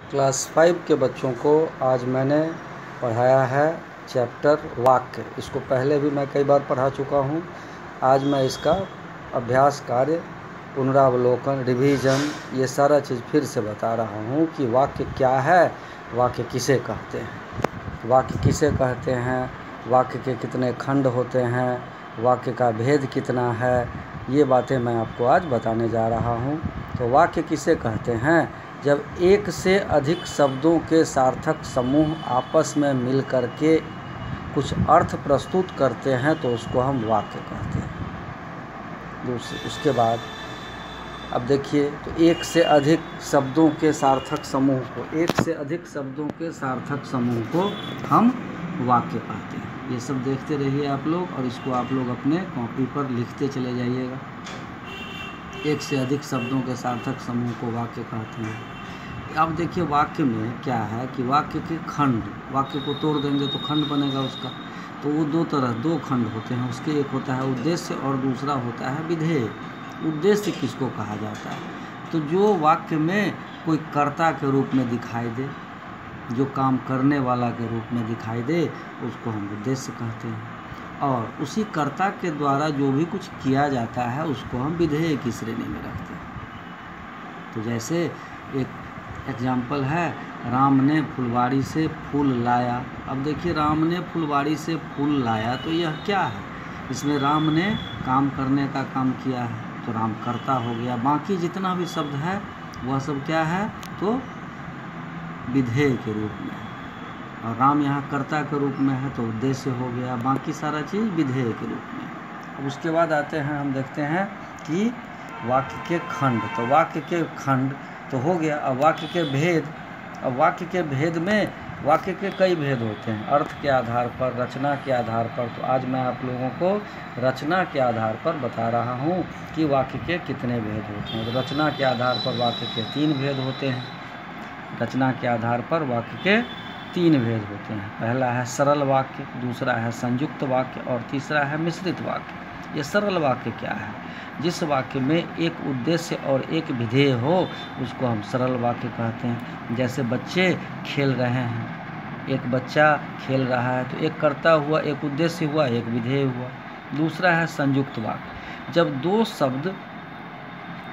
Class 5 के बच्चों को आज मैंने पढ़ाया है चैप्टर वाक्य। इसको पहले भी मैं कई बार पढ़ा चुका हूँ। आज मैं इसका अभ्यास कार्य, पुनरावलोकन, रिवीजन, ये सारा चीज़ फिर से बता रहा हूँ कि वाक्य क्या है, वाक्य किसे कहते हैं, वाक्य किसे कहते हैं, वाक्य के कितने खंड होते हैं, वाक्य का भेद कितना है, ये बातें मैं आपको आज बताने जा रहा हूँ। तो वाक्य किसे कहते हैं? जब एक से अधिक शब्दों के सार्थक समूह आपस में मिल कर के कुछ अर्थ प्रस्तुत करते हैं तो उसको हम वाक्य कहते हैं। उसके बाद अब देखिए, तो एक से अधिक शब्दों के सार्थक समूह को, एक से अधिक शब्दों के सार्थक समूह को हम वाक्य कहते हैं। ये सब देखते रहिए आप लोग, और इसको आप लोग अपने कॉपी पर लिखते चले जाइएगा। एक से अधिक शब्दों के सार्थक समूह को वाक्य कहते हैं। अब देखिए, वाक्य में क्या है कि वाक्य के खंड, वाक्य को तोड़ देंगे तो खंड बनेगा उसका। तो वो दो खंड होते हैं उसके। एक होता है उद्देश्य और दूसरा होता है विधेय। उद्देश्य किसको कहा जाता है? तो जो वाक्य में कोई कर्ता के रूप में दिखाई दे, जो काम करने वाला के रूप में दिखाई दे, उसको हम उद्देश्य कहते हैं। और उसी कर्ता के द्वारा जो भी कुछ किया जाता है उसको हम विधेय की श्रेणी में रखते हैं। तो जैसे एक एग्जाम्पल है, राम ने फुलवाड़ी से फूल लाया। अब देखिए, राम ने फुलवाड़ी से फूल लाया, तो यह क्या है? इसमें राम ने काम करने का काम किया है, तो राम कर्ता हो गया। बाकी जितना भी शब्द है वह सब क्या है? तो विधेय के रूप में है। और राम यहाँ कर्ता के रूप में है तो उद्देश्य हो गया। बाकी सारा चीज़ विधेय के रूप में। अब उसके बाद आते हैं, हम देखते हैं कि वाक्य के खंड। तो वाक्य के खंड तो हो गया। अब वाक्य के भेद। अब वाक्य के भेद में वाक्य के कई भेद होते हैं, अर्थ के आधार पर, रचना के आधार पर। तो आज मैं आप लोगों को रचना के आधार पर बता रहा हूँ कि वाक्य के कितने भेद होते हैं। तो रचना के आधार पर वाक्य के 3 भेद होते हैं। रचना के आधार पर वाक्य के 3 भेद होते हैं। पहला है सरल वाक्य, दूसरा है संयुक्त वाक्य और तीसरा है मिश्रित वाक्य। ये सरल वाक्य क्या है? जिस वाक्य में एक उद्देश्य और एक विधेय हो उसको हम सरल वाक्य कहते हैं। जैसे बच्चे खेल रहे हैं, एक बच्चा खेल रहा है, तो एक कर्ता हुआ, एक उद्देश्य हुआ, एक विधेय हुआ। दूसरा है संयुक्त वाक्य,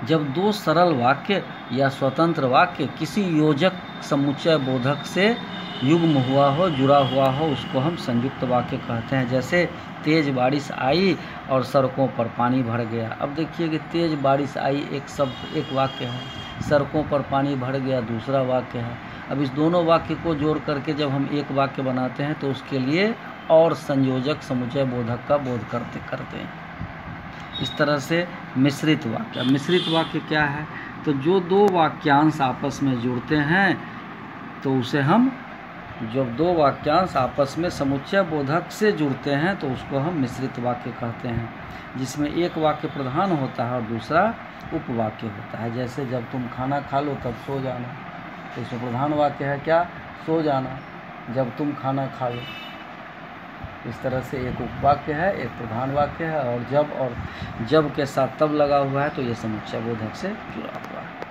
जब दो सरल वाक्य या स्वतंत्र वाक्य किसी योजक समुच्चय बोधक से युग्म हुआ हो, जुड़ा हुआ हो, उसको हम संयुक्त वाक्य कहते हैं। जैसे तेज बारिश आई और सड़कों पर पानी भर गया। अब देखिए कि तेज बारिश आई एक शब्द, एक वाक्य है, सड़कों पर पानी भर गया दूसरा वाक्य है। अब इस दोनों वाक्य को जोड़ करके जब हम एक वाक्य बनाते हैं तो उसके लिए और संयोजक समुच्चय बोधक का बोध करते हैं। इस तरह से मिश्रित वाक्य। अब मिश्रित वाक्य क्या है? तो जो 2 वाक्यांश आपस में जुड़ते हैं तो उसे हम, जब 2 वाक्यांश आपस में समुच्चय बोधक से जुड़ते हैं तो उसको हम मिश्रित वाक्य कहते हैं, जिसमें एक वाक्य प्रधान होता है और दूसरा उपवाक्य होता है। जैसे जब तुम खाना खा लो तब सो जाना, तो इसमें प्रधान वाक्य है क्या? सो जाना, जब तुम खाना खा लो। इस तरह से एक उपवाक्य है, एक प्रधान वाक्य है, और जब के साथ तब लगा हुआ है तो ये समुच्चय बोधक से जुड़ा हुआ है।